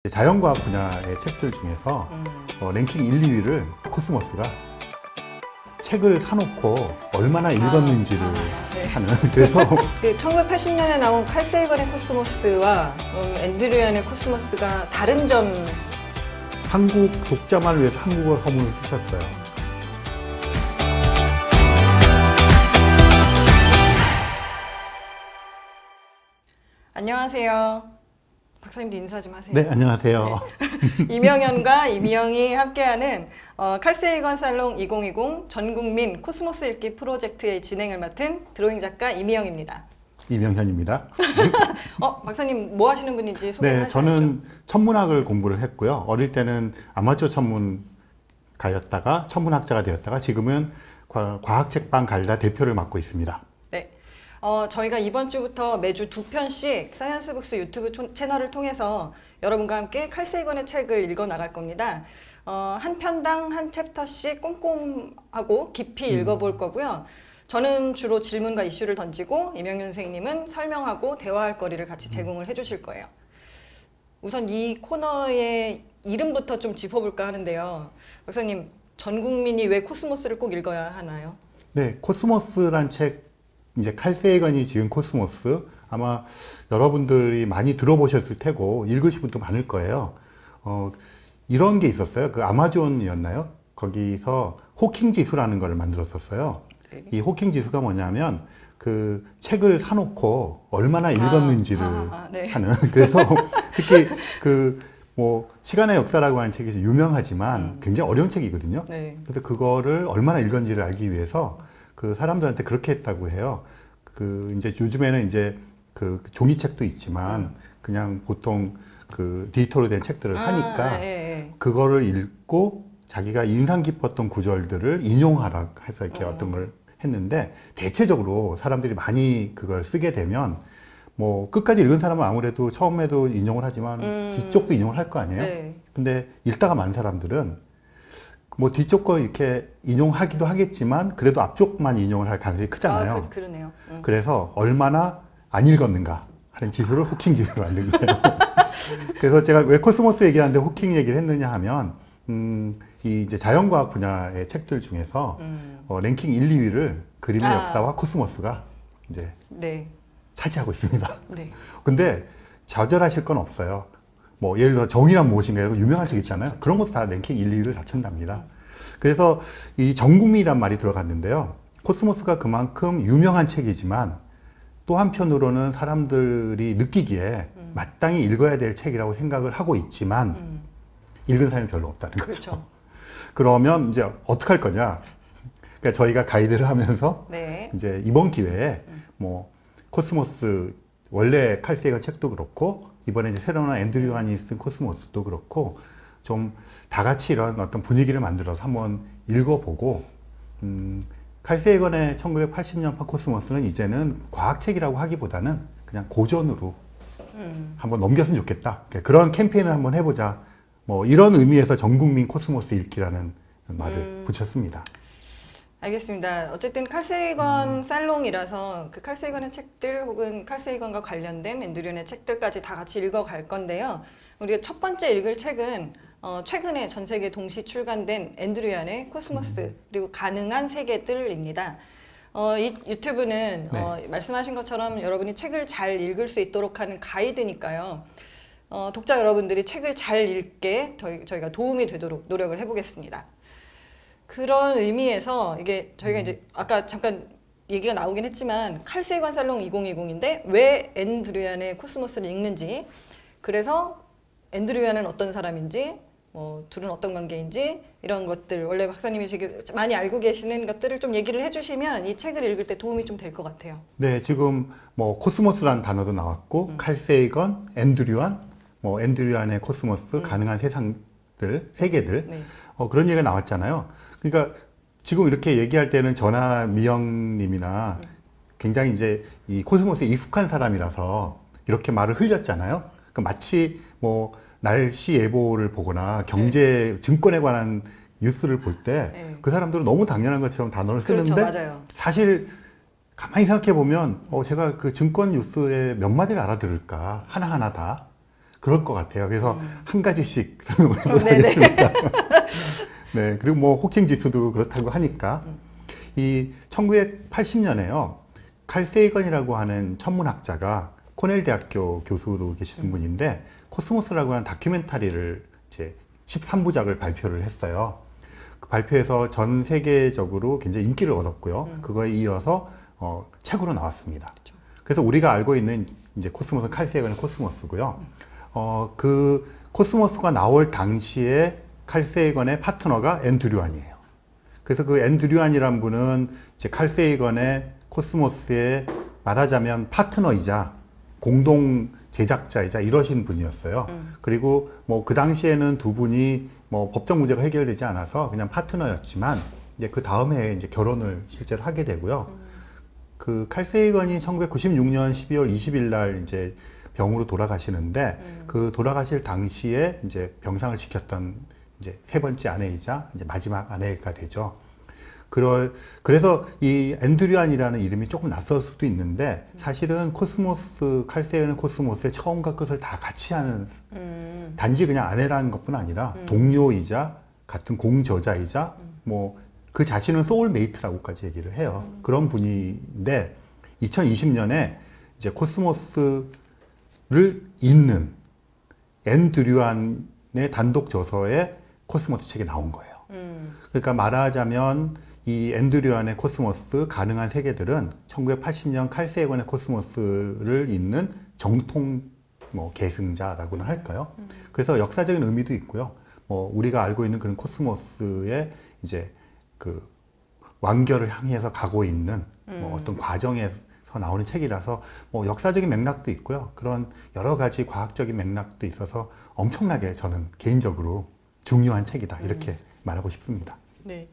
자연과학 분야의 책들 중에서 랭킹 1, 2위를 코스모스가 책을 사놓고 얼마나 읽었는지를 네. 하는 그래서 그 1980년에 나온 칼 세이건의 코스모스와 앤드류 얀의 코스모스가 다른 점. 한국 독자만을 위해서 한국어 서문을 쓰셨어요. 안녕하세요. 박사님도 인사 좀 하세요. 네, 안녕하세요. 네. 이명현과 이미영이 함께하는 칼 세이건 살롱 2020 전국민 코스모스 읽기 프로젝트의 진행을 맡은 드로잉 작가 이미영입니다. 이명현입니다. 박사님 뭐 하시는 분인지 소개해 네, 주시죠. 저는 천문학을 공부를 했고요. 어릴 때는 아마추어 천문가였다가 천문학자가 되었다가 지금은 과학책방 갈다 대표를 맡고 있습니다. 네. 저희가 이번 주부터 매주 2편씩 사이언스북스 유튜브 채널을 통해서 여러분과 함께 칼 세이건의 책을 읽어 나갈 겁니다. 한 편당 한 챕터씩 꼼꼼하고 깊이 읽어볼 거고요. 저는 주로 질문과 이슈를 던지고 이명윤 선생님은 설명하고 대화할 거리를 같이 제공을 해주실 거예요. 우선 이 코너의 이름부터 좀 짚어볼까 하는데요. 박사님, 전 국민이 왜 코스모스를 꼭 읽어야 하나요? 네, 코스모스란 책, 이제 칼 세이건이 지은 코스모스, 아마 여러분들이 많이 들어보셨을 테고 읽으신 분도 많을 거예요. 이런 게 있었어요. 그 아마존이었나요? 거기서 호킹 지수라는 걸 만들었었어요. 네. 이 호킹 지수가 뭐냐면 그 책을 사놓고 얼마나 읽었는지를 네. 하는. 그래서 특히 그 뭐 시간의 역사라고 하는 책이 유명하지만 굉장히 어려운 책이거든요. 네. 그래서 그거를 얼마나 읽었는지를 알기 위해서 그 사람들한테 그렇게 했다고 해요. 그 이제 요즘에는 이제 그 종이책도 있지만 그냥 보통 그 디지털로 된 책들을 사니까 네. 그거를 읽고 자기가 인상 깊었던 구절들을 인용하라 해서 이렇게 어떤 걸 했는데, 대체적으로 사람들이 많이 그걸 쓰게 되면 뭐 끝까지 읽은 사람은 아무래도 처음에도 인용을 하지만 뒤쪽도 인용을 할 거 아니에요. 네. 근데 읽다가 많은 사람들은 뭐 뒤쪽 걸 이렇게 인용하기도 하겠지만 그래도 앞쪽만 인용을 할 가능성이 크잖아요. 그러네요. 그래서 얼마나 안 읽었는가 하는 지수를 호킹 지수로 만든 거예요. 그래서 제가 왜 코스모스 얘기하는데 호킹 얘기를 했느냐 하면 이 이제 자연과학 분야의 책들 중에서 랭킹 1, 2위를 그림의 역사와 코스모스가 이제 네. 차지하고 있습니다. 네. 근데 좌절하실 건 없어요. 뭐 예를 들어 정의란 무엇인가 이런 유명한 책 있잖아요. 그런 것도 다 랭킹 1, 2위를 다 찬답니다. 그래서 이 전국민이란 말이 들어갔는데요. 코스모스가 그만큼 유명한 책이지만 또 한편으로는 사람들이 느끼기에 마땅히 읽어야 될 책이라고 생각을 하고 있지만 읽은 사람이 별로 없다는 거죠. 그렇죠. 그러면 이제 어떻게 할 거냐? 그러니까 저희가 가이드를 하면서 네. 이제 이번 기회에 뭐 코스모스 원래 칼 세이건 책도 그렇고 이번에 이제 새로 나온 앤드류 얀이 쓴 코스모스도 그렇고 좀 다 같이 이런 어떤 분위기를 만들어서 한번 읽어보고 칼 세이건의 1980년판 코스모스는 이제는 과학책이라고 하기보다는 그냥 고전으로 한번 넘겼으면 좋겠다. 그런 캠페인을 한번 해보자. 뭐 이런 의미에서 전국민 코스모스 읽기라는 말을 붙였습니다. 알겠습니다. 어쨌든 칼 세이건 살롱이라서 그 칼 세이건의 책들 혹은 칼 세이건과 관련된 앤드류 얀의 책들까지 다 같이 읽어갈 건데요. 우리가 첫 번째 읽을 책은 최근에 전 세계 동시 출간된 앤드류 얀의 코스모스 그리고 가능한 세계들입니다. 이 유튜브는 네. 말씀하신 것처럼 여러분이 책을 잘 읽을 수 있도록 하는 가이드니까요. 독자 여러분들이 책을 잘 읽게 저희가 도움이 되도록 노력을 해보겠습니다. 그런 의미에서 이게 저희가 이제 아까 잠깐 얘기가 나오긴 했지만 칼 세이건 살롱 2020인데 왜 앤드류 얀의 코스모스를 읽는지, 그래서 앤드류 얀은 어떤 사람인지, 뭐 둘은 어떤 관계인지 이런 것들 원래 박사님이 되게 많이 알고 계시는 것들을 좀 얘기를 해주시면 이 책을 읽을 때 도움이 좀 될 것 같아요. 네, 지금 뭐 코스모스라는 단어도 나왔고 칼 세이건, 앤드류 얀, 뭐 앤드류 얀의 코스모스, 가능한 세상들, 세계들 네. 그런 얘기가 나왔잖아요. 그러니까 지금 이렇게 얘기할 때는 저나 미영님이나 굉장히 이제 이 코스모스에 익숙한 사람이라서 이렇게 말을 흘렸잖아요. 그러니까 마치 뭐 날씨 예보를 보거나 경제 증권에 관한 뉴스를 볼 때 그 사람들은 너무 당연한 것처럼 단어를 쓰는데 그렇죠, 맞아요. 사실 가만히 생각해 보면 제가 그 증권 뉴스의 몇 마디를 알아들을까 하나하나 다. 그럴 것 같아요. 그래서 한 가지씩 설명을 네네. 해보겠습니다. 네, 그리고 뭐 호킹 지수도 그렇다고 하니까 이 1980년에요. 칼 세이건이라고 하는 천문학자가 코넬 대학교 교수로 계시는 분인데 코스모스라고 하는 다큐멘터리를 이제 13부작을 발표를 했어요. 그 발표에서 전 세계적으로 굉장히 인기를 얻었고요. 그거에 이어서 책으로 나왔습니다. 그래서 우리가 알고 있는 이제 코스모스는 칼 세이건의 코스모스고요. 그 코스모스가 나올 당시에 칼 세이건의 파트너가 앤드류안이에요. 그래서 그 앤드류안이란 분은 이제 칼 세이건의 코스모스의 말하자면 파트너이자 공동 제작자이자 이러신 분이었어요. 그리고 뭐 그 당시에는 두 분이 뭐 법적 문제가 해결되지 않아서 그냥 파트너였지만 이제 그 다음에 이제 결혼을 실제로 하게 되고요. 그 칼 세이건이 1996년 12월 20일 날 이제 병으로 돌아가시는데 그 돌아가실 당시에 이제 병상을 지켰던 이제 세 번째 아내이자 이제 마지막 아내가 되죠. 그래서 이 앤드류안이라는 이름이 조금 낯설 수도 있는데 사실은 코스모스, 칼 세이건 코스모스의 처음과 끝을 다 같이 하는 단지 그냥 아내라는 것뿐 아니라 동료이자 같은 공저자이자 뭐 그 자신은 소울메이트라고까지 얘기를 해요. 그런 분인데 2020년에 이제 코스모스를 잇는 앤드류안의 단독 저서에 코스모스 책이 나온 거예요. 그러니까 말하자면 이 앤드류안의 코스모스 가능한 세계들은 1980년 칼 세이건의 코스모스를 잇는 정통 뭐 계승자라고나 할까요? 그래서 역사적인 의미도 있고요. 뭐 우리가 알고 있는 그런 코스모스의 이제 그 완결을 향해서 가고 있는 뭐 어떤 과정에서 나오는 책이라서 뭐 역사적인 맥락도 있고요. 그런 여러 가지 과학적인 맥락도 있어서 엄청나게 저는 개인적으로 중요한 책이다 이렇게 말하고 싶습니다. 네.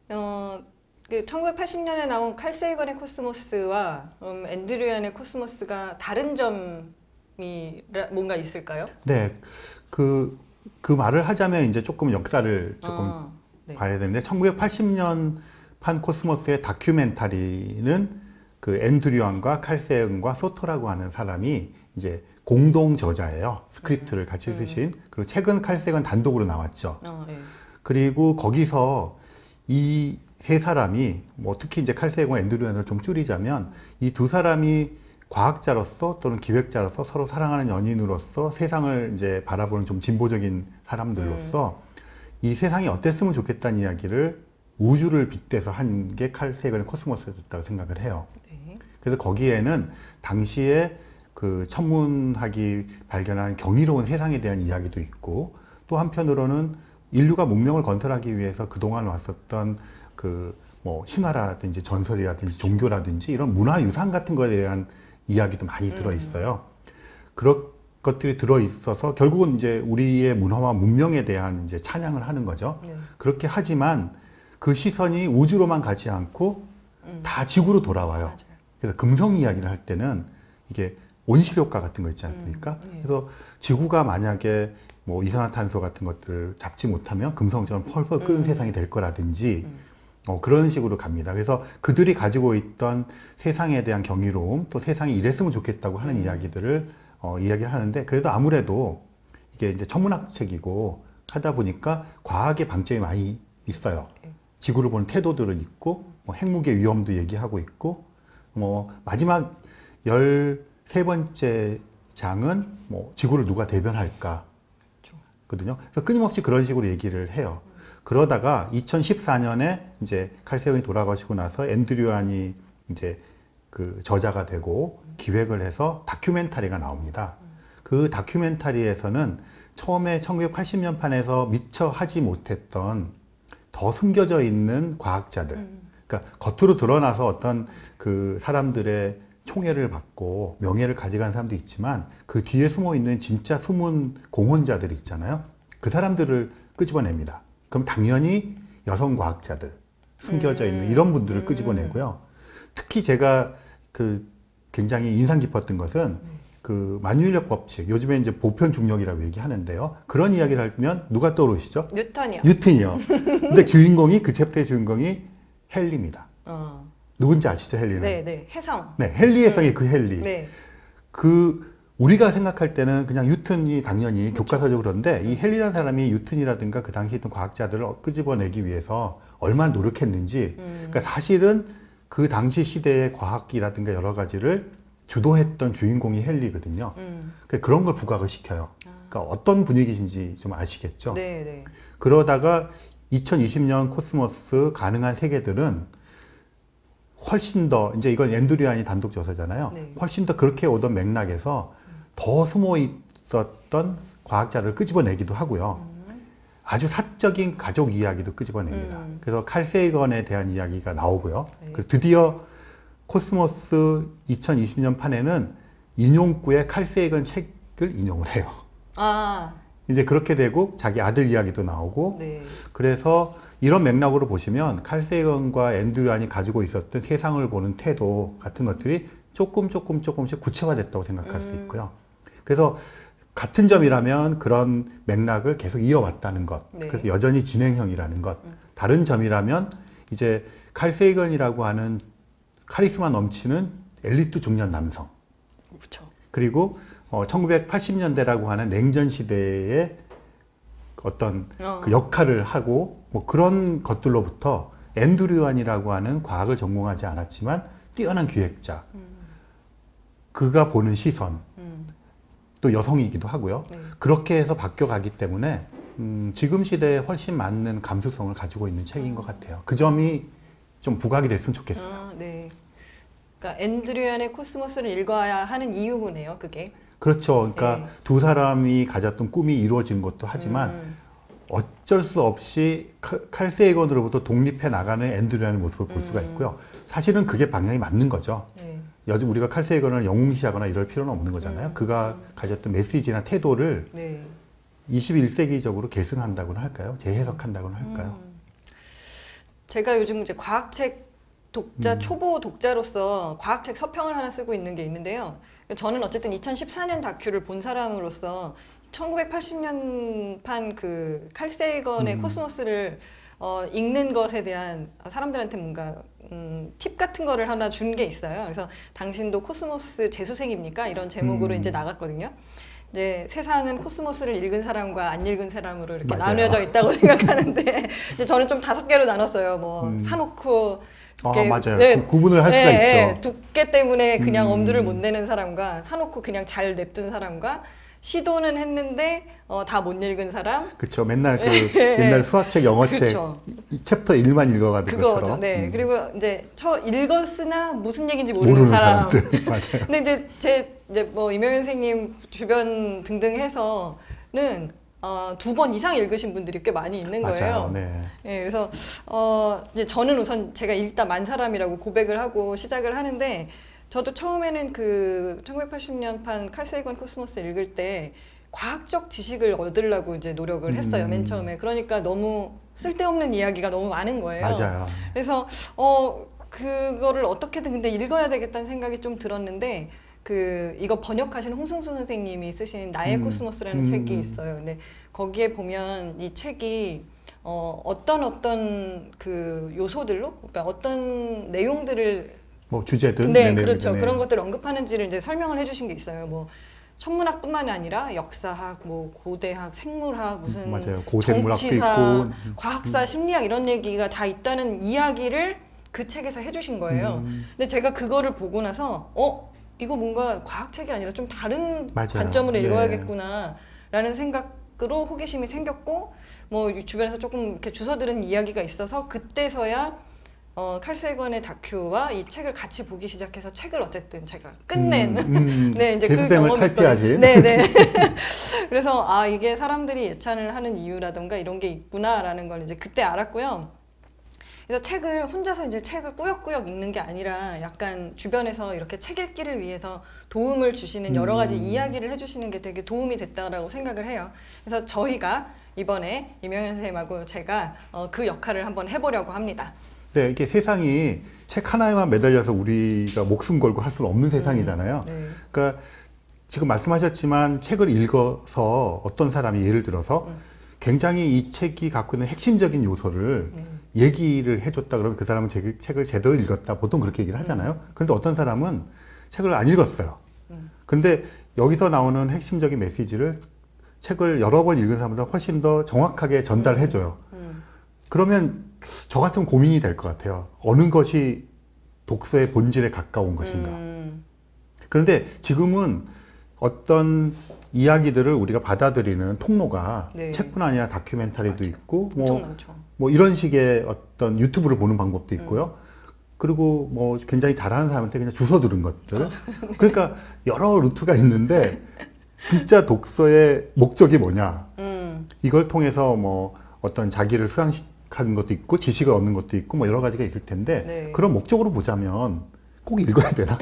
그 1980년에 나온 칼 세이건의 코스모스와 앤드류안의 코스모스가 다른 점이 뭔가 있을까요? 네, 그 말을 하자면 이제 조금 역사를 조금 네. 봐야 되는데 1980년 판 코스모스의 다큐멘터리는 그 앤드류안과 칼 세이건과 소토라고 하는 사람이 이제 공동 저자예요. 스크립트를 같이 쓰신. 그리고 최근 칼 세이건 단독으로 나왔죠. 네. 그리고 거기서 이 세 사람이 뭐 특히 이제 칼 세이건, 앤드류안을 좀 줄이자면 이 두 사람이 과학자로서 또는 기획자로서 서로 사랑하는 연인으로서 세상을 이제 바라보는 좀 진보적인 사람들로서 이 세상이 어땠으면 좋겠다는 이야기를 우주를 빗대서 한 게 칼 세이건의 코스모스였다고 생각을 해요. 네. 그래서 거기에는 당시에 그 천문학이 발견한 경이로운 세상에 대한 이야기도 있고 또 한편으로는 인류가 문명을 건설하기 위해서 그동안 왔었던 그 뭐 신화라든지 전설이라든지 종교라든지 이런 문화유산 같은 거에 대한 이야기도 많이 들어 있어요. 그런 것들이 들어 있어서 결국은 이제 우리의 문화와 문명에 대한 이제 찬양을 하는 거죠. 네. 그렇게 하지만 그 시선이 우주로만 가지 않고 다 지구로 돌아와요. 맞아요. 그래서 금성 이야기를 할 때는 이게 온실효과 같은 거 있지 않습니까? 네. 그래서 지구가 만약에 뭐 이산화탄소 같은 것들을 잡지 못하면 금성처럼 펄펄 끓는 세상이 될 거라든지 그런 식으로 갑니다. 그래서 그들이 가지고 있던 세상에 대한 경이로움 또 세상이 이랬으면 좋겠다고 하는 이야기들을 이야기를 하는데 그래도 아무래도 이게 이제 천문학 책이고 하다 보니까 과학의 방점이 많이 있어요. 지구를 보는 태도들은 있고 뭐 핵무기의 위험도 얘기하고 있고 뭐 마지막 13번째 장은 뭐 지구를 누가 대변할까 거든요. 그래서 끊임없이 그런 식으로 얘기를 해요. 그러다가 2014년에 이제 칼 세이건이 돌아가시고 나서 앤드류안이 이제 그 저자가 되고 기획을 해서 다큐멘터리가 나옵니다. 그 다큐멘터리에서는 처음에 1980년 판에서 미처 하지 못했던 더 숨겨져 있는 과학자들, 그러니까 겉으로 드러나서 어떤 그 사람들의 총애를 받고 명예를 가져간 사람도 있지만 그 뒤에 숨어 있는 진짜 숨은 공헌자들이 있잖아요. 그 사람들을 끄집어냅니다. 그럼 당연히 여성 과학자들, 숨겨져 있는 이런 분들을 끄집어내고요. 특히 제가 그 굉장히 인상 깊었던 것은 그 만유인력 법칙, 요즘에 이제 보편 중력이라고 얘기하는데요. 그런 이야기를 하면 누가 떠오르시죠? 뉴턴이요. 뉴턴이요. 근데 주인공이 그 챕터의 주인공이 헨리입니다. 누군지 아시죠, 헨리는? 네, 네. 해성. 네, 헨리의 성이 그 헨리. 네. 그 우리가 생각할 때는 그냥 뉴턴이 당연히 교과서적으로 그런데 이 헨리라는 사람이 뉴턴이라든가 그 당시에 있던 과학자들을 끄집어내기 위해서 얼마나 노력했는지 그러니까 사실은 그 당시 시대의 과학이라든가 여러 가지를 주도했던 주인공이 헨리거든요. 그러니까 그런 걸 부각을 시켜요. 그러니까 어떤 분위기인지 좀 아시겠죠? 네, 네. 그러다가 2020년 코스모스 가능한 세계들은 훨씬 더 이제 이건 앤드류안이 단독 조사잖아요. 네. 훨씬 더 그렇게 오던 맥락에서 더 숨어 있었던 과학자를 끄집어내기도 하고요. 아주 사적인 가족 이야기도 끄집어냅니다. 그래서 칼 세이건에 대한 이야기가 나오고요. 네. 그리고 드디어 코스모스 2020년 판에는 인용구의 칼 세이건 책을 인용을 해요. 아, 이제 그렇게 되고 자기 아들 이야기도 나오고 네. 그래서 이런 맥락으로 보시면 칼 세이건과 앤드류안이 가지고 있었던 세상을 보는 태도 같은 것들이 조금씩 구체화됐다고 생각할 수 있고요. 그래서 같은 점이라면 그런 맥락을 계속 이어왔다는 것. 네. 그래서 여전히 진행형이라는 것. 다른 점이라면 이제 칼 세이건이라고 하는 카리스마 넘치는 엘리트 중년 남성. 그렇죠. 그리고 1980년대라고 하는 냉전 시대의 어떤 그 역할을 하고 뭐 그런 것들로부터 앤드류안이라고 하는 과학을 전공하지 않았지만 뛰어난 기획자. 그가 보는 시선. 또 여성이기도 하고요. 네. 그렇게 해서 바뀌어가기 때문에 지금 시대에 훨씬 맞는 감수성을 가지고 있는 책인 것 같아요. 그 점이 좀 부각이 됐으면 좋겠어요. 아, 네. 그러니까 앤드류안의 코스모스를 읽어야 하는 이유네요, 그게. 그렇죠. 그러니까 네. 두 사람이 가졌던 꿈이 이루어진 것도 하지만 어쩔 수 없이 칼 세이건으로부터 독립해 나가는 앤드류안의 모습을 볼 수가 있고요. 사실은 그게 방향이 맞는 거죠. 네. 요즘 우리가 칼 세이건을 영웅시하거나 이럴 필요는 없는 거잖아요. 그가 가졌던 메시지나 태도를 네. 21세기적으로 계승한다고는 할까요? 재해석한다고는 할까요? 제가 요즘 이제 과학책 독자, 초보 독자로서 과학책 서평을 하나 쓰고 있는 게 있는데요. 저는 어쨌든 2014년 다큐를 본 사람으로서 1980년판 그 칼 세이건의 코스모스를 읽는 것에 대한 사람들한테 뭔가 팁 같은 거를 하나 준 게 있어요. 그래서 당신도 코스모스 재수생입니까? 이런 제목으로 이제 나갔거든요. 이제 세상은 코스모스를 읽은 사람과 안 읽은 사람으로 이렇게 맞아요. 나뉘어져 있다고 생각하는데 이제 저는 좀 5개로 나눴어요. 뭐 사놓고 맞아요. 네, 구분을 할 수가 있죠. 두께 때문에 그냥 엄두를 못 내는 사람과 사놓고 그냥 잘 냅둔 사람과 시도는 했는데 다 못 읽은 사람. 그렇죠. 맨날 그 옛날 수학책, 영어책 그쵸. 이 챕터 1만 읽어가는 그거죠. 것처럼. 네. 그리고 이제 읽었으나 무슨 얘기인지 모르는 사람. 사람들. 맞아요. 근데 이제 뭐 이명현 선생님 주변 등등 해서는 2번 이상 읽으신 분들이 꽤 많이 있는 거예요. 맞아요. 네. 예, 그래서 이제 저는 우선 제가 읽다 만 사람이라고 고백을 하고 시작을 하는데 저도 처음에는 그 1980년판 칼 세이건 코스모스 읽을 때 과학적 지식을 얻으려고 이제 노력을 했어요. 맨 처음에. 그러니까 너무 쓸데없는 이야기가 너무 많은 거예요. 맞아요. 그래서 그거를 어떻게든 근데 읽어야 되겠다는 생각이 좀 들었는데 이거 번역하신 홍승수 선생님이 쓰신 나의 코스모스라는 책이 있어요. 근데 거기에 보면 이 책이 어떤 그 요소들로, 그러니까 어떤 내용들을 뭐 주제든. 네, 네네, 그렇죠. 네네. 그런 것들을 언급하는지를 이제 설명을 해주신 게 있어요. 뭐 천문학뿐만 아니라 역사학, 뭐 고대학, 생물학, 무슨 맞아요. 고생물학도 정치사, 있고. 과학사, 심리학 이런 얘기가 다 있다는 이야기를 그 책에서 해주신 거예요. 근데 제가 그거를 보고 나서 이거 뭔가 과학책이 아니라 좀 다른 맞아요. 관점으로 네. 읽어야겠구나라는 생각으로 호기심이 생겼고 뭐 주변에서 조금 이렇게 주워들은 이야기가 있어서 그때서야 칼 세이건의 다큐와 이 책을 같이 보기 시작해서 책을 어쨌든 제가 끝낸 네, 이제 재수생을 경험이 탈피하신. 네네. 그래서 이게 사람들이 예찬을 하는 이유라던가 이런 게 있구나라는 걸 이제 그때 알았고요. 그래서 책을 혼자서 이제 책을 꾸역꾸역 읽는 게 아니라 약간 주변에서 이렇게 책 읽기를 위해서 도움을 주시는 여러 가지 이야기를 해주시는 게 되게 도움이 됐다라고 생각을 해요. 그래서 저희가 이번에 이명현 선생님하고 제가 그 역할을 한번 해보려고 합니다. 네, 이게 세상이 책 하나에만 매달려서 우리가 목숨 걸고 할 수는 없는 세상이잖아요. 네. 그러니까 지금 말씀하셨지만 책을 읽어서 어떤 사람이 예를 들어서 굉장히 이 책이 갖고 있는 핵심적인 요소를 얘기를 해줬다 그러면 그 사람은 책을 제대로 읽었다. 보통 그렇게 얘기를 하잖아요. 그런데 어떤 사람은 책을 안 읽었어요. 그런데 여기서 나오는 핵심적인 메시지를 책을 여러 번 읽은 사람보다 훨씬 더 정확하게 전달해줘요. 그러면 저 같으면 고민이 될 것 같아요. 어느 것이 독서의 본질에 가까운 것인가. 그런데 지금은 어떤 이야기들을 우리가 받아들이는 통로가 네. 책뿐 아니라 다큐멘터리도 맞아. 있고 엄청 많죠. 뭐 이런 식의 어떤 유튜브를 보는 방법도 있고요. 그리고 뭐 굉장히 잘하는 사람한테 그냥 주워 들은 것들. 그러니까 여러 루트가 있는데 진짜 독서의 목적이 뭐냐. 이걸 통해서 뭐 어떤 자기를 수양하는 것도 있고 지식을 얻는 것도 있고 뭐 여러 가지가 있을 텐데 네. 그런 목적으로 보자면 꼭 읽어야 되나?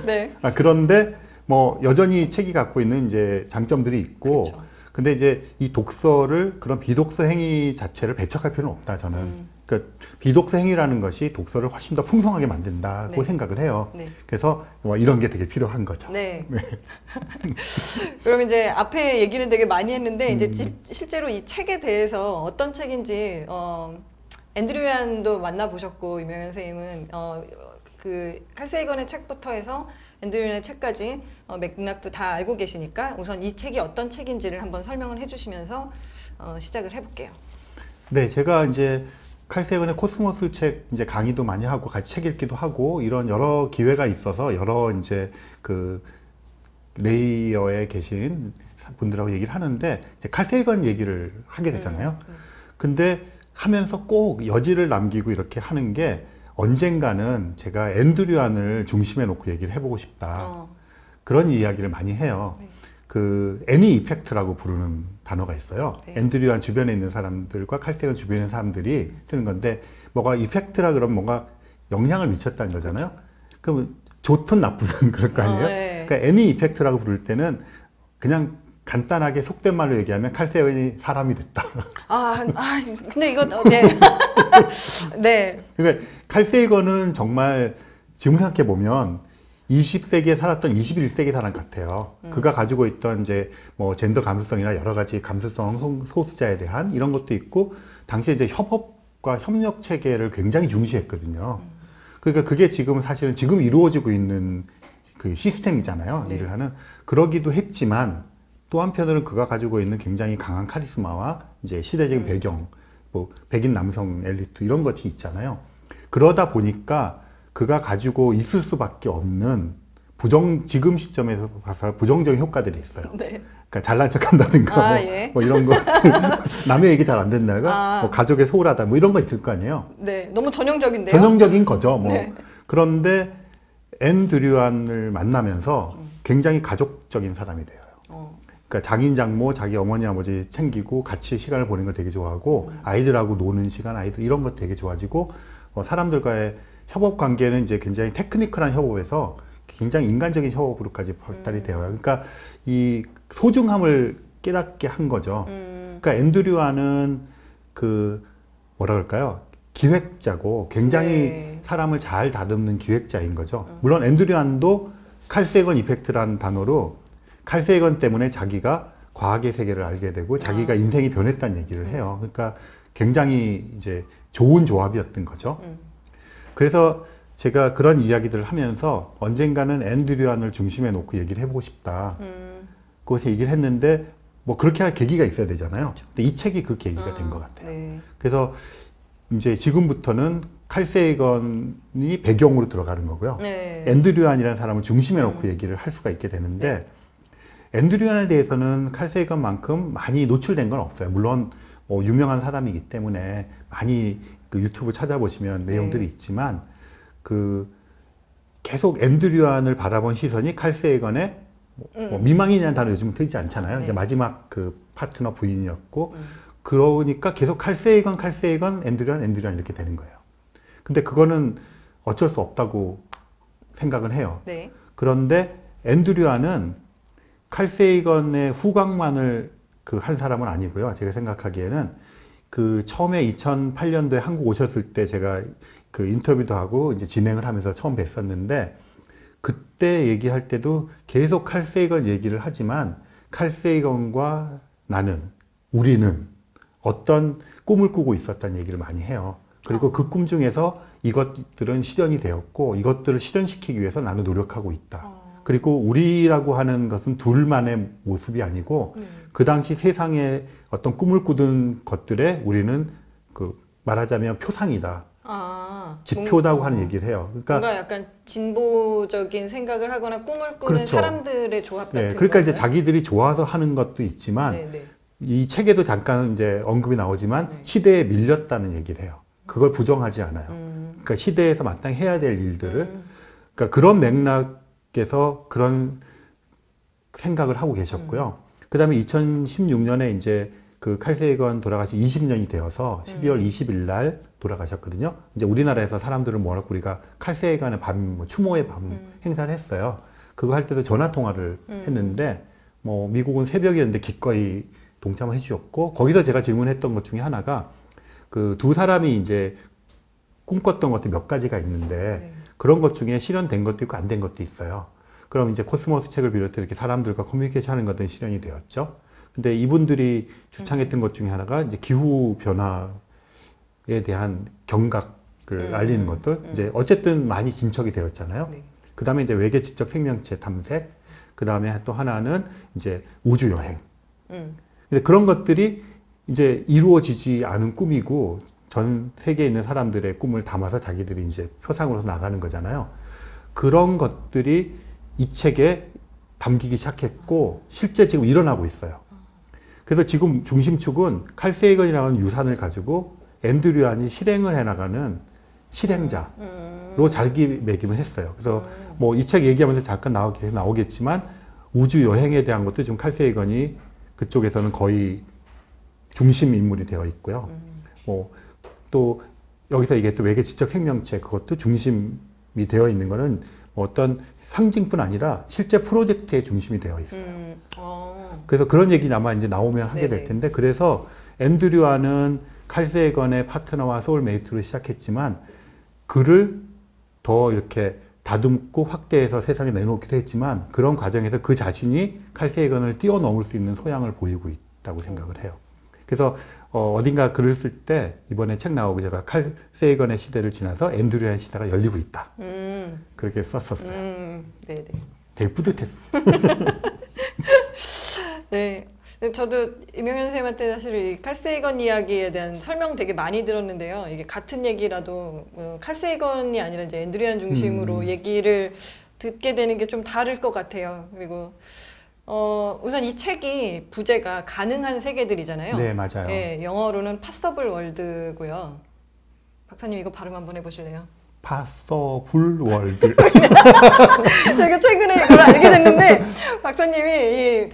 네. 그런데 뭐 여전히 책이 갖고 있는 이제 장점들이 있고 그렇죠. 근데 이제 이 독서를 그런 비독서 행위 자체를 배척할 필요는 없다 저는. 그러니까 비독서 행위라는 것이 독서를 훨씬 더 풍성하게 만든다고 네. 생각을 해요. 네. 그래서 뭐 이런 게 되게 필요한 거죠. 네. 그럼 이제 앞에 얘기는 되게 많이 했는데 이제 실제로 이 책에 대해서 어떤 책인지 앤드류 얀도 만나보셨고 유명현 선생님은 그 칼 세이건의 책부터 해서 앤드류 얀의 책까지 맥락도 다 알고 계시니까 우선 이 책이 어떤 책인지를 한번 설명을 해주시면서 시작을 해볼게요. 네, 제가 이제 칼 세이건의 코스모스 책 이제 강의도 많이 하고 같이 책 읽기도 하고 이런 여러 기회가 있어서 여러 이제 그 레이어에 계신 분들하고 얘기를 하는데 이제 칼 세이건 얘기를 하게 되잖아요. 근데 하면서 꼭 여지를 남기고 이렇게 하는 게 언젠가는 제가 앤드류 얀을 중심에 놓고 얘기를 해보고 싶다. 그런 이야기를 많이 해요. 네. 그 애니 이펙트라고 부르는 단어가 있어요. 네. 앤드류 얀 주변에 있는 사람들과 칼 세이건 주변에 있는 사람들이 쓰는 건데 뭐가 이펙트라 그러면 뭔가 영향을 미쳤다는 거잖아요. 그러면 좋든 나쁘든 그럴 거 아니에요. 네. 그러니까 애니 이펙트라고 부를 때는 그냥 간단하게 속된 말로 얘기하면 칼 세이건이 사람이 됐다. 근데 이거 네. 네. 그러니까 칼 세이건은 정말 지금 생각해 보면 20세기에 살았던 21세기 사람 같아요. 그가 가지고 있던 이제 뭐 젠더 감수성이나 여러 가지 감수성 소수자에 대한 이런 것도 있고 당시에 이제 협업과 협력 체계를 굉장히 중시했거든요. 그러니까 그게 지금 사실은 지금 이루어지고 있는 그 시스템이잖아요. 네. 일을 하는. 그러기도 했지만 또 한편으로는 그가 가지고 있는 굉장히 강한 카리스마와 이제 시대적인 배경, 뭐 백인 남성 엘리트 이런 것이 있잖아요. 그러다 보니까 그가 가지고 있을 수밖에 없는 지금 시점에서 봐서 부정적인 효과들이 있어요. 네. 그러니까 잘난 척 한다든가 예. 뭐 이런 것들 남의 얘기 잘 안 된다든가 뭐 가족에 소홀하다 뭐 이런 거 있을 거 아니에요. 네. 너무 전형적인데요. 전형적인 거죠. 뭐 네. 그런데 앤드류 얀을 만나면서 굉장히 가족적인 사람이 돼요. 그러니까 장인 장모, 자기 어머니 아버지 챙기고 같이 시간을 보내는 걸 되게 좋아하고 아이들하고 노는 시간, 아이들 이런 것 되게 좋아지고 사람들과의 협업 관계는 이제 굉장히 테크니컬한 협업에서 굉장히 인간적인 협업으로까지 발달이 되어요. 그러니까 이 소중함을 깨닫게 한 거죠. 그러니까 앤드류 얀은 그 뭐라 그럴까요? 기획자고 굉장히 네. 사람을 잘 다듬는 기획자인 거죠. 물론 앤드류 얀도 칼 세이건 이펙트라는 단어로 칼 세이건 때문에 자기가 과학의 세계를 알게 되고 자기가 인생이 변했다는 얘기를 해요. 그러니까 굉장히 이제 좋은 조합이었던 거죠. 그래서 제가 그런 이야기들을 하면서 언젠가는 앤드류 얀을 중심에 놓고 얘기를 해보고 싶다. 그것에 얘기를 했는데 뭐 그렇게 할 계기가 있어야 되잖아요. 그렇죠. 근데 이 책이 그 계기가 된 것 같아요. 네. 그래서 이제 지금부터는 칼 세이건이 배경으로 들어가는 거고요. 네. 앤드류 얀이라는 사람을 중심에 놓고 얘기를 할 수가 있게 되는데 앤드류 얀에 대해서는 칼 세이건만큼 많이 노출된 건 없어요. 물론 뭐 유명한 사람이기 때문에 많이 그 유튜브 찾아보시면 내용들이 있지만 그 계속 앤드류 얀을 바라본 시선이 칼 세이건의 뭐 미망인이라는 단어 요즘은 쓰지 않잖아요. 네. 이제 마지막 그 파트너 부인이었고 그러니까 계속 칼 세이건, 앤드류 얀 이렇게 되는 거예요. 근데 그거는 어쩔 수 없다고 생각을 해요. 네. 그런데 앤드류 얀은 칼 세이건의 후광만을 그 한 사람은 아니고요. 제가 생각하기에는 그 처음에 2008년도에 한국 오셨을 때 제가 그 인터뷰도 하고 이제 진행을 하면서 처음 뵀었는데 그때 얘기할 때도 계속 칼 세이건 얘기를 하지만 칼 세이건과 우리는 어떤 꿈을 꾸고 있었다는 얘기를 많이 해요. 그리고 그 꿈 중에서 이것들은 실현이 되었고 이것들을 실현시키기 위해서 나는 노력하고 있다. 그리고 우리라고 하는 것은 둘만의 모습이 아니고 그 당시 세상에 어떤 꿈을 꾸던 것들에 우리는 그 말하자면 표상이다. 지표다고 하는 얘기를 해요. 그러니까 뭔가 약간 진보적인 생각을 하거나 꿈을 꾸는 그렇죠. 사람들의 조합 같은 네, 그러니까 이제 건가요? 자기들이 좋아서 하는 것도 있지만 네네. 이 책에도 잠깐 이제 언급이 나오지만 네. 시대에 밀렸다는 얘기를 해요. 그걸 부정하지 않아요. 그러니까 시대에서 마땅히 해야 될 일들을 그러니까 그런 맥락에서 그런 생각을 하고 계셨고요. 그다음에 2016년에 이제 그 칼 세이건 돌아가시 20년이 되어서 12월 20일 날 돌아가셨거든요. 이제 우리나라에서 사람들은 뭐라고 우리가 칼 세이건의 밤, 뭐 추모의 밤 행사를 했어요. 그거 할 때도 전화 통화를 했는데 뭐 미국은 새벽이었는데 기꺼이 동참을 해주셨고 거기서 제가 질문했던 것 중에 하나가 그 두 사람이 이제 꿈꿨던 것도 몇 가지가 있는데 네. 그런 것 중에 실현된 것도 있고 안 된 것도 있어요. 그럼 이제 코스모스 책을 비롯해 이렇게 사람들과 커뮤니케이션 하는 것들은 실현이 되었죠. 근데 이분들이 주창했던 것 중에 하나가 이제 기후 변화에 대한 경각을 알리는 것들. 이제 어쨌든 많이 진척이 되었잖아요. 네. 그 다음에 이제 외계 지적 생명체 탐색. 그 다음에 또 하나는 이제 우주 여행. 근데 그런 것들이 이제 이루어지지 않은 꿈이고 전 세계에 있는 사람들의 꿈을 담아서 자기들이 이제 표상으로서 나가는 거잖아요. 그런 것들이 이 책에 담기기 시작했고 실제 지금 일어나고 있어요. 그래서 지금 중심축은 칼 세이건이라는 유산을 가지고 앤드류안이 실행을 해나가는 실행자로 자리매김을 했어요. 그래서 뭐 이 책 얘기하면서 잠깐 나오겠지만 우주 여행에 대한 것도 지금 칼 세이건이 그쪽에서는 거의 중심 인물이 되어 있고요. 뭐 또 여기서 얘기했던 외계 지적 생명체 그것도 중심이 되어 있는 거는 어떤 상징뿐 아니라 실제 프로젝트의 중심이 되어 있어요. 그래서 그런 얘기 아마 이제 나오면 하게 될 텐데 그래서 앤드류안은 칼 세이건의 파트너와 소울메이트로 시작했지만 그를 더 이렇게 다듬고 확대해서 세상에 내놓기도 했지만 그런 과정에서 그 자신이 칼 세이건을 뛰어넘을 수 있는 소양을 보이고 있다고 생각을 해요. 그래서 어딘가 글을 쓸 때 이번에 책 나오고 제가 칼 세이건의 시대를 지나서 앤드류안의 시대가 열리고 있다. 그렇게 썼었어요. 네네. 되게 뿌듯했어요. 네. 저도 이명현 선생님한테 사실 이 칼 세이건 이야기에 대한 설명 되게 많이 들었는데요. 이게 같은 얘기라도 칼 세이건이 아니라 이제 앤드류안 중심으로 얘기를 듣게 되는 게 좀 다를 것 같아요. 그리고 우선 이 책이 부제가 가능한 세계들이잖아요. 네, 맞아요. 네, 영어로는 Possible World고요. 박사님 이거 발음 한번 해보실래요? 파서풀 월드. 제가 최근에 이걸 알게 됐는데 박사님이 이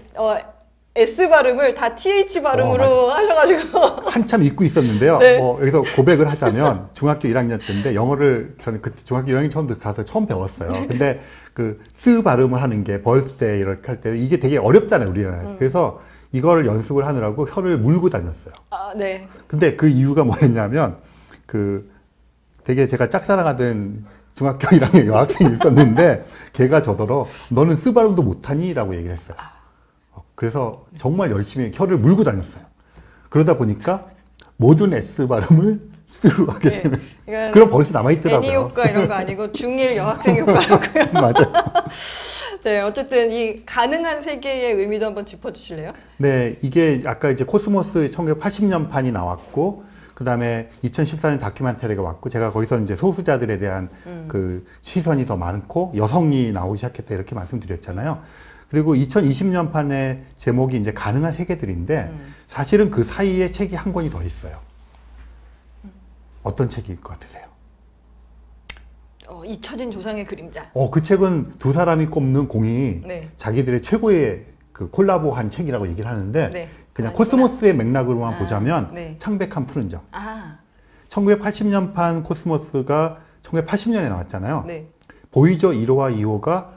S 발음을 다 TH 발음으로 하셔가지고 한참 잊고 있었는데요. 네. 여기서 고백을 하자면 중학교 1학년 때인데 영어를 저는 그때 중학교 1학년 처음 가서 처음 배웠어요. 근데 그 스 발음을 하는 게 벌스데이 이렇게 할 때 이게 되게 어렵잖아요, 우리나라에. 그래서 이걸 연습을 하느라고 혀를 물고 다녔어요. 아, 네. 근데 그 이유가 뭐였냐면 그 되게 제가 짝사랑하던 중학교 1학년 여학생이 있었는데 걔가 저더러 너는 스 발음도 못하니? 라고 얘기를 했어요. 그래서 정말 열심히 혀를 물고 다녔어요. 그러다 보니까 모든 S 발음을 스로 하게 네. 되는 이건 그런 버릇이 남아있더라고요. 애니 효과 이런 거 아니고 중1 여학생 효과라고요. 맞아요. 네, 어쨌든 이 가능한 세계의 의미도 한번 짚어주실래요? 네, 이게 아까 이제 코스모스 1980년 판이 나왔고 그 다음에 2014년 다큐멘터리가 왔고 제가 거기서는 이제 소수자들에 대한 그 시선이 더 많고 여성이 나오기 시작했다 이렇게 말씀드렸잖아요. 그리고 2020년 판의 제목이 이제 가능한 세계들인데 사실은 그 사이에 책이 한 권이 더 있어요. 어떤 책일 것 같으세요? 잊혀진 조상의 그림자. 그 책은 두 사람이 꼽는 공이 네. 자기들의 최고의 그 콜라보한 책이라고 얘기를 하는데 네. 그냥 아니구나. 코스모스의 맥락으로만 보자면 네. 창백한 푸른 점. 아, 1980년 판 코스모스가 1980년에 나왔잖아요. 네. 보이저 1호와 2호가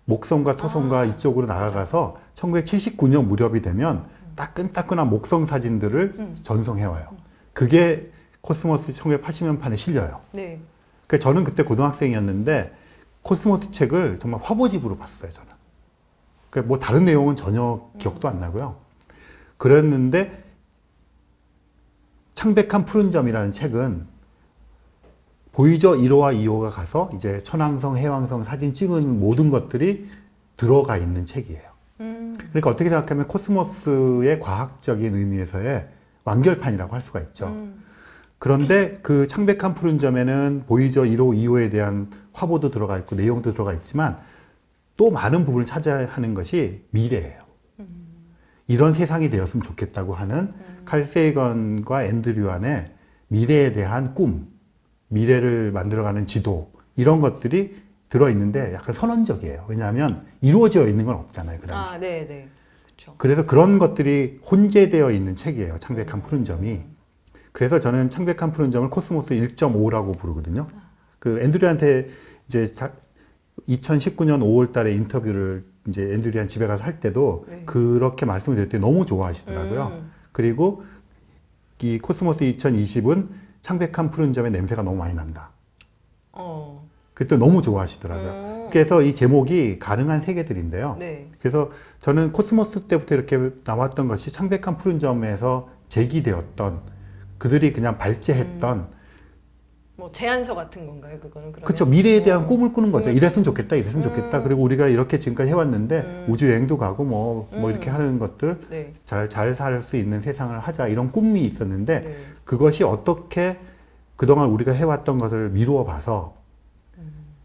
목성과 토성과 이쪽으로 나아가서 1979년 무렵이 되면 따끈따끈한 목성 사진들을 전송해와요. 그게 코스모스 1980년 판에 실려요. 네. 그러니까 저는 그때 고등학생이었는데 코스모스 책을 정말 화보집으로 봤어요, 저는. 그러니까 뭐 다른 내용은 전혀 기억도 안 나고요. 그랬는데 창백한 푸른 점이라는 책은 보이저 1호와 2호가 가서 이제 천왕성, 해왕성 사진 찍은 모든 것들이 들어가 있는 책이에요. 그러니까 어떻게 생각하면 코스모스의 과학적인 의미에서의 완결판이라고 할 수가 있죠. 그런데 그 창백한 푸른 점에는 보이저 1호, 2호에 대한 화보도 들어가 있고 내용도 들어가 있지만 또 많은 부분을 찾아야 하는 것이 미래예요. 이런 세상이 되었으면 좋겠다고 하는 칼 세이건과 앤드류 안의 미래에 대한 꿈, 미래를 만들어가는 지도 이런 것들이 들어있는데 약간 선언적이에요. 왜냐하면 이루어져 있는 건 없잖아요. 그 당시. 네. 그렇죠. 그래서 그런 것들이 혼재되어 있는 책이에요. 창백한 푸른 점이. 그래서 저는 창백한 푸른 점을 코스모스 1.5라고 부르거든요. 그 앤드류한테 이제 2019년 5월 달에 인터뷰를 이제 앤드류한 집에 가서 할 때도 네. 그렇게 말씀을 드렸더니 너무 좋아하시더라고요. 그리고 이 코스모스 2020은 창백한 푸른 점의 냄새가 너무 많이 난다. 그때 너무 좋아하시더라고요. 그래서 이 제목이 가능한 세계들인데요. 네. 그래서 저는 코스모스 때부터 이렇게 나왔던 것이 창백한 푸른 점에서 제기되었던 그들이 그냥 발제했던 뭐 제안서 같은 건가요, 그거는? 그러면? 그렇죠. 미래에 대한 꿈을 꾸는 거죠. 이랬으면 좋겠다, 이랬으면 좋겠다. 그리고 우리가 이렇게 지금까지 해왔는데 우주 여행도 가고 뭐 이렇게 하는 것들 네. 잘 살 수 있는 세상을 하자 이런 꿈이 있었는데 네. 그것이 어떻게 그동안 우리가 해왔던 것을 미루어 봐서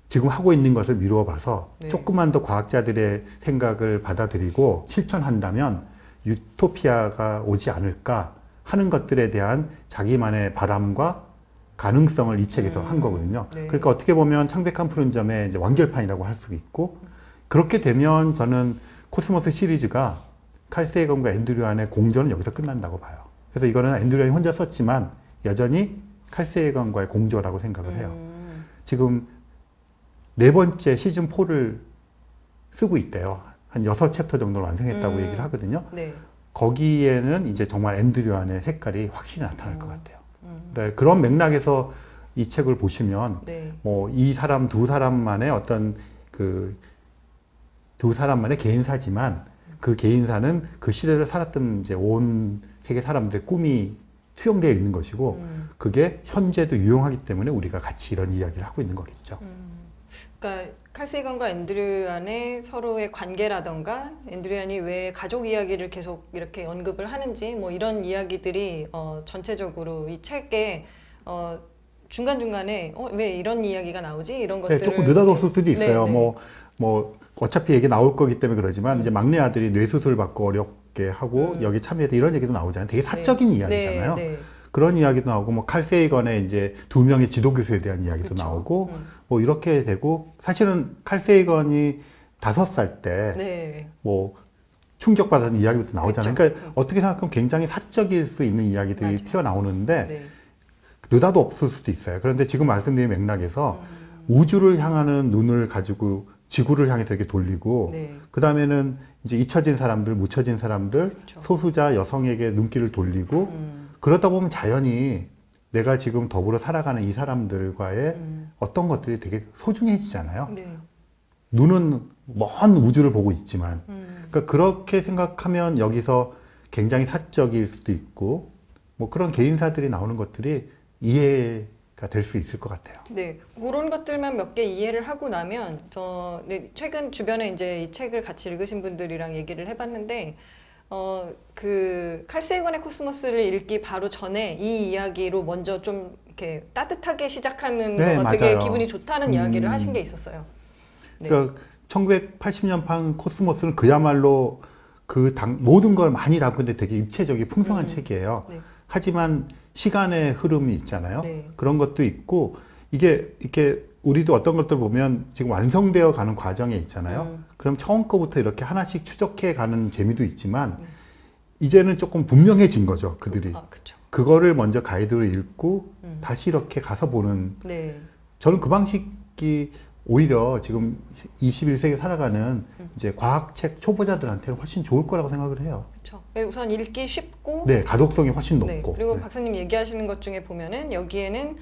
지금 하고 있는 것을 미루어 봐서 네. 조금만 더 과학자들의 생각을 받아들이고 실천한다면 유토피아가 오지 않을까 하는 것들에 대한 자기만의 바람과 가능성을 이 책에서 한 거거든요. 네. 그러니까 어떻게 보면 창백한 푸른 점의 이제 완결판이라고 할 수 있고 그렇게 되면 저는 코스모스 시리즈가 칼 세이건과 앤드류 안의 공전은 여기서 끝난다고 봐요. 그래서 이거는 앤드류 안이 혼자 썼지만 여전히 칼 세이건과의 공조라고 생각을 해요. 지금 4번째 시즌 4를 쓰고 있대요. 한 6챕터 정도를 완성했다고 얘기를 하거든요. 네. 거기에는 이제 정말 앤드류 안의 색깔이 확실히 나타날 것 같아요. 네, 그런 맥락에서 이 책을 보시면 네. 뭐 이 사람 두 사람만의 어떤 그 두 사람만의 개인사지만 그 개인사는 그 시대를 살았던 이제 온 세계 사람들의 꿈이 투영되어 있는 것이고 그게 현재도 유용하기 때문에 우리가 같이 이런 이야기를 하고 있는 거겠죠. 그러니까 칼 세이건과 앤드류안의 서로의 관계라던가 앤드류안이 왜 가족 이야기를 계속 이렇게 언급을 하는지 뭐 이런 이야기들이 전체적으로 이 책에 중간중간에 왜 이런 이야기가 나오지? 이런 네, 것들을 조금 느닷없을 수도 있어요. 네, 네. 뭐 어차피 얘기 나올 거기 때문에 그러지만 이제 막내 아들이 뇌수술 받고 어렵게 하고 여기 참여해서 이런 얘기도 나오잖아요. 되게 사적인 이야기잖아요. 네. 그런 이야기도 나오고 뭐 칼 세이건의 이제 2명의 지도 교수에 대한 이야기도 그렇죠. 나오고 뭐 이렇게 되고 사실은 칼 세이건이 5살 때 네. 뭐 충격받은 이야기부터 나오잖아요. 그렇죠. 그러니까 어떻게 생각하면 굉장히 사적일 수 있는 이야기들이 맞아요. 튀어나오는데 네. 느닷 없을 수도 있어요. 그런데 지금 말씀드린 맥락에서 우주를 향하는 눈을 가지고 지구를 향해서 이렇게 돌리고 네. 그 다음에는 이제 잊혀진 사람들, 묻혀진 사람들, 그렇죠. 소수자 여성에게 눈길을 돌리고 그러다 보면 자연히 내가 지금 더불어 살아가는 이 사람들과의 어떤 것들이 되게 소중해지잖아요. 네. 눈은 먼 우주를 보고 있지만 그러니까 그렇게 생각하면 여기서 굉장히 사적일 수도 있고 뭐 그런 개인사들이 나오는 것들이 이해가 될 수 있을 것 같아요. 네, 그런 것들만 몇 개 이해를 하고 나면 최근 주변에 이제 이 책을 같이 읽으신 분들이랑 얘기를 해봤는데 그 칼 세이건의 코스모스를 읽기 바로 전에 이 이야기로 먼저 좀 이렇게 따뜻하게 시작하는 네, 거가 되게 맞아요. 기분이 좋다는 이야기를 하신 게 있었어요. 네. 그러니까 1980년판 코스모스는 그야말로 모든 걸 많이 담고 있는데 되게 입체적이 풍성한 책이에요. 네. 하지만 시간의 흐름이 있잖아요. 네. 그런 것도 있고 이게 이렇게 우리도 어떤 것들 보면 지금 완성되어 가는 과정에 있잖아요. 그럼 처음 거부터 이렇게 하나씩 추적해 가는 재미도 있지만 이제는 조금 분명해진 거죠. 그들이. 그쵸. 그거를 먼저 가이드로 읽고 다시 이렇게 가서 보는 네. 저는 그 방식이 오히려 지금 21세기 살아가는 이제 과학책 초보자들한테는 훨씬 좋을 거라고 생각을 해요. 그렇죠. 우선 읽기 쉽고 네, 가독성이 훨씬 네, 높고. 그리고 네. 박사님 얘기하시는 것 중에 보면은 여기에는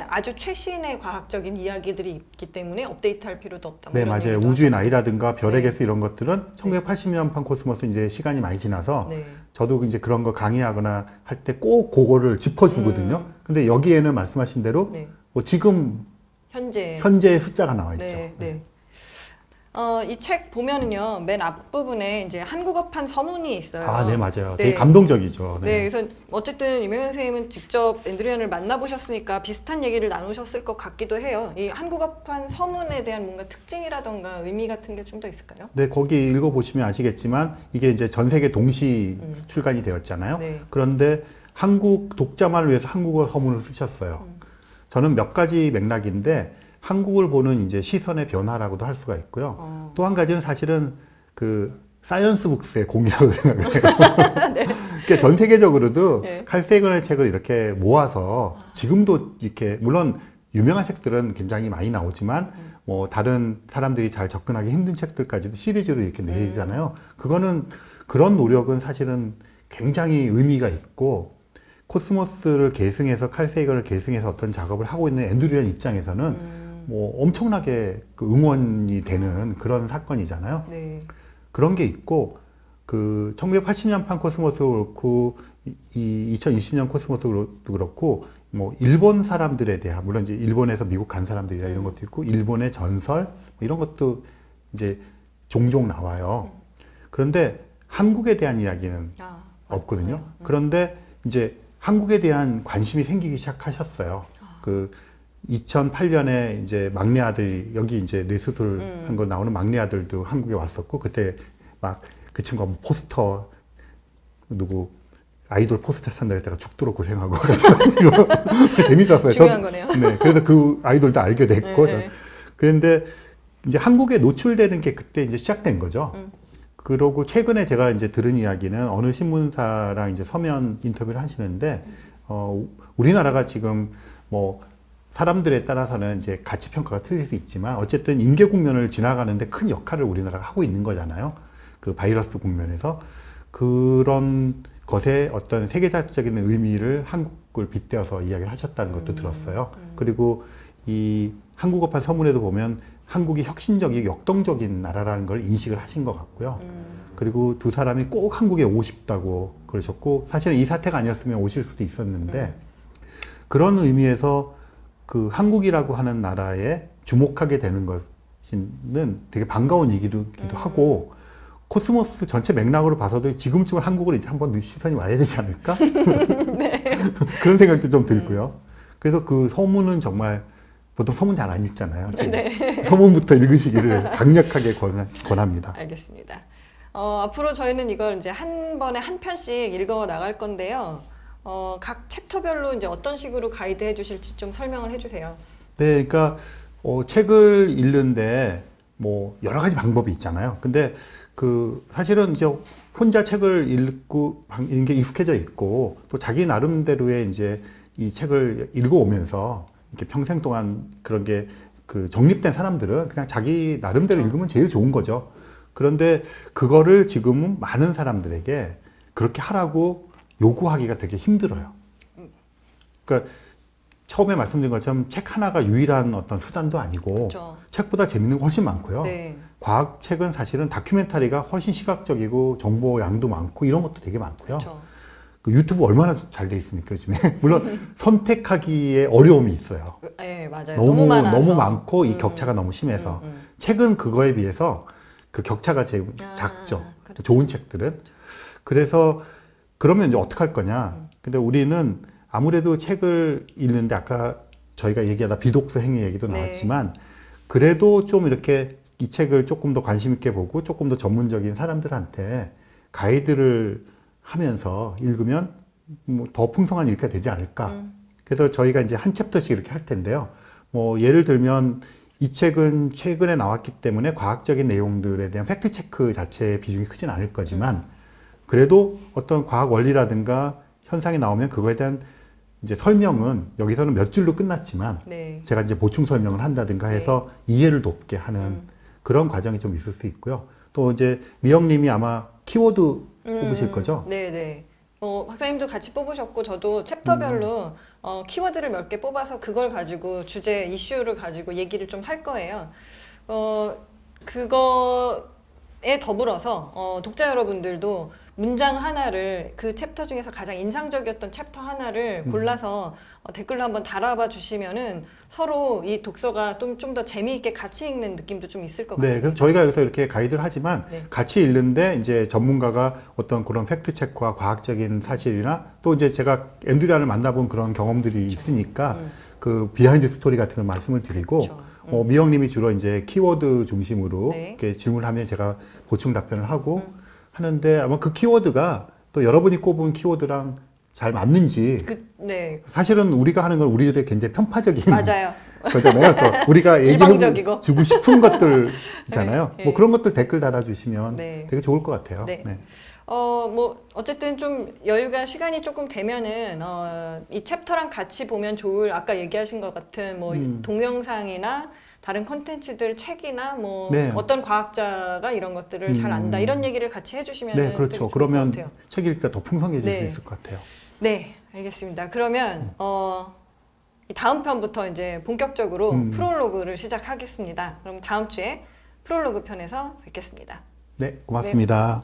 아주 최신의 과학적인 이야기들이 있기 때문에 업데이트할 필요도 없다. 네, 맞아요. 우주의 나이라든가 별의 네. 개수 이런 것들은 1980년판 코스모스 이제 시간이 많이 지나서 네. 저도 이제 그런 거 강의하거나 할 때 꼭 그거를 짚어주거든요. 근데 여기에는 말씀하신 대로 네. 뭐 지금 현재의 현재의 숫자가 나와 있죠. 네, 네. 이 책 보면은요, 맨 앞부분에 이제 한국어판 서문이 있어요. 아, 네, 맞아요. 네. 되게 감동적이죠. 네, 그래서 어쨌든 이명현 선생님은 직접 앤드류안을 만나보셨으니까 비슷한 얘기를 나누셨을 것 같기도 해요. 이 한국어판 서문에 대한 뭔가 특징이라던가 의미 같은 게 좀 더 있을까요? 네, 거기 읽어보시면 아시겠지만 이게 이제 전 세계 동시 출간이 되었잖아요. 네. 그런데 한국 독자만을 위해서 한국어 서문을 쓰셨어요. 저는 몇 가지 맥락인데 한국을 보는 이제 시선의 변화라고도 할 수가 있고요. 또 한 가지는 사실은 그 사이언스 북스의 공이라고 생각을 해요. 네. 그러니까 전 세계적으로도 네. 칼 세이건의 책을 이렇게 모아서 지금도 이렇게 물론 유명한 책들은 굉장히 많이 나오지만 뭐 다른 사람들이 잘 접근하기 힘든 책들까지도 시리즈로 이렇게 내잖아요. 그거는 그런 노력은 사실은 굉장히 의미가 있고 코스모스를 계승해서 칼 세이건을 계승해서 어떤 작업을 하고 있는 앤드류안 입장에서는 뭐 엄청나게 그 응원이 되는 그런 사건이잖아요. 네. 그런 게 있고 그 1980년판 코스모스도 그렇고 이 2020년 코스모스도 그렇고 뭐 일본 사람들에 대한 물론 이제 일본에서 미국 간 사람들이라 이런 것도 있고 일본의 전설 뭐 이런 것도 이제 종종 나와요. 그런데 한국에 대한 이야기는 없거든요. 그런데 이제 한국에 대한 관심이 생기기 시작하셨어요. 그 2008년에 이제 막내 아들이 여기 이제 뇌수술 한 거 나오는 막내 아들도 한국에 왔었고 그때 막 그 친구가 뭐 포스터 누구 아이돌 포스터 산다 할 때가 죽도록 고생하고 재밌었어요. 중요한 거네요. 네, 그래서 그 아이돌도 알게 됐고 네. 그런데 이제 한국에 노출되는 게 그때 이제 시작된 거죠. 그러고 최근에 제가 이제 들은 이야기는 어느 신문사랑 이제 서면 인터뷰를 하시는데 우리나라가 지금 뭐 사람들에 따라서는 이제 가치 평가가 틀릴 수 있지만 어쨌든 임계 국면을 지나가는데 큰 역할을 우리나라가 하고 있는 거잖아요. 그 바이러스 국면에서 그런 것에 어떤 세계사적인 의미를 한국을 빗대어서 이야기를 하셨다는 것도 들었어요. 그리고 이 한국어판 서문에도 보면 한국이 혁신적이고 역동적인 나라라는 걸 인식을 하신 것 같고요. 그리고 두 사람이 꼭 한국에 오고 싶다고 그러셨고 사실은 이 사태가 아니었으면 오실 수도 있었는데 그런 의미에서 그 한국이라고 하는 나라에 주목하게 되는 것은 되게 반가운 얘기기도 하고 코스모스 전체 맥락으로 봐서도 지금쯤은 한국으로 이제 한번 시선이 와야 되지 않을까? 네. 그런 생각도 좀 들고요. 그래서 그 서문은 정말 보통 서문 잘 안 읽잖아요. 네. 서문부터 읽으시기를 강력하게 권합니다. 알겠습니다. 앞으로 저희는 이걸 이제 한 번에 한 편씩 읽어 나갈 건데요. 각 챕터별로 이제 어떤 식으로 가이드해 주실지 좀 설명을 해주세요. 네, 그러니까 책을 읽는데 뭐 여러 가지 방법이 있잖아요. 근데 그 사실은 이제 혼자 책을 읽고 읽는 게 익숙해져 있고 또 자기 나름대로의 이제 이 책을 읽어오면서 이렇게 평생 동안 그런 게 그 정립된 사람들은 그냥 자기 나름대로 읽으면 제일 좋은 거죠. 그런데 그거를 지금은 많은 사람들에게 그렇게 하라고 요구하기가 되게 힘들어요. 그러니까 처음에 말씀드린 것처럼 책 하나가 유일한 어떤 수단도 아니고 그렇죠. 책보다 재밌는 거 훨씬 많고요. 네. 과학책은 사실은 다큐멘터리가 훨씬 시각적이고 정보 양도 많고 이런 것도 되게 많고요. 그렇죠. 그 유튜브 얼마나 잘 돼 있습니까 요즘에. 물론 선택하기에 어려움이 있어요. 네, 맞아요. 너무 많아서. 많고 이 격차가 너무 심해서 책은 그거에 비해서 그 격차가 제일 작죠. 그렇죠. 좋은 책들은. 그래서 그러면 이제 어떻게 할 거냐. 근데 우리는 아무래도 책을 읽는데 아까 저희가 얘기하다 비독서 행위 얘기도 네. 나왔지만 그래도 좀 이렇게 이 책을 조금 더 관심 있게 보고 조금 더 전문적인 사람들한테 가이드를 하면서 읽으면 뭐 더 풍성한 읽기가 되지 않을까. 그래서 저희가 이제 한 챕터씩 이렇게 할 텐데요. 뭐 예를 들면 이 책은 최근에 나왔기 때문에 과학적인 내용들에 대한 팩트 체크 자체의 비중이 크진 않을 거지만 그래도 어떤 과학 원리라든가 현상이 나오면 그거에 대한 이제 설명은 여기서는 몇 줄로 끝났지만 네. 제가 이제 보충 설명을 한다든가 해서 이해를 돕게 하는 그런 과정이 좀 있을 수 있고요. 또 이제 미영님이 아마 키워드 뽑으실 거죠? 네네. 박사님도 같이 뽑으셨고 저도 챕터별로 키워드를 몇 개 뽑아서 그걸 가지고 주제 이슈를 가지고 얘기를 좀 할 거예요. 그거에 더불어서 독자 여러분들도 문장 하나를 그 챕터 중에서 가장 인상적이었던 챕터 하나를 골라서 댓글로 한번 달아봐 주시면은 서로 이 독서가 좀 더 재미있게 같이 읽는 느낌도 좀 있을 것 같습니다. 네, 그래서 저희가 여기서 이렇게 가이드를 하지만 네. 같이 읽는데 이제 전문가가 어떤 그런 팩트 체크와 과학적인 사실이나 또 이제 제가 앤드류안을 만나본 그런 경험들이 있으니까 그 비하인드 스토리 같은 걸 말씀을 드리고 그렇죠. 미영님이 주로 이제 키워드 중심으로 네. 이렇게 질문하면 제가 보충 답변을 하고 하는데 아마 그 키워드가 또 여러분이 꼽은 키워드랑 잘 맞는지 네, 사실은 우리가 하는 건 우리들의 굉장히 편파적인 맞아요. 거잖아요. 또 우리가 일방적이고. 얘기해주고 싶은 것들 있잖아요. 네, 뭐 그런 것들 댓글 달아주시면 네. 되게 좋을 것 같아요. 네. 네. 뭐 어쨌든 좀 여유가 시간이 조금 되면은 이 챕터랑 같이 보면 좋을 아까 얘기하신 것 같은 뭐 동영상이나 다른 콘텐츠들 책이나 뭐 네. 어떤 과학자가 이런 것들을 잘 안다 이런 얘기를 같이 해주시면 네, 그렇죠. 그러면 것 같아요. 책 읽기가 더 풍성해질 네. 수 있을 것 같아요. 네, 알겠습니다. 그러면 이 다음 편부터 이제 본격적으로 프롤로그를 시작하겠습니다. 그럼 다음 주에 프롤로그 편에서 뵙겠습니다. 네, 고맙습니다.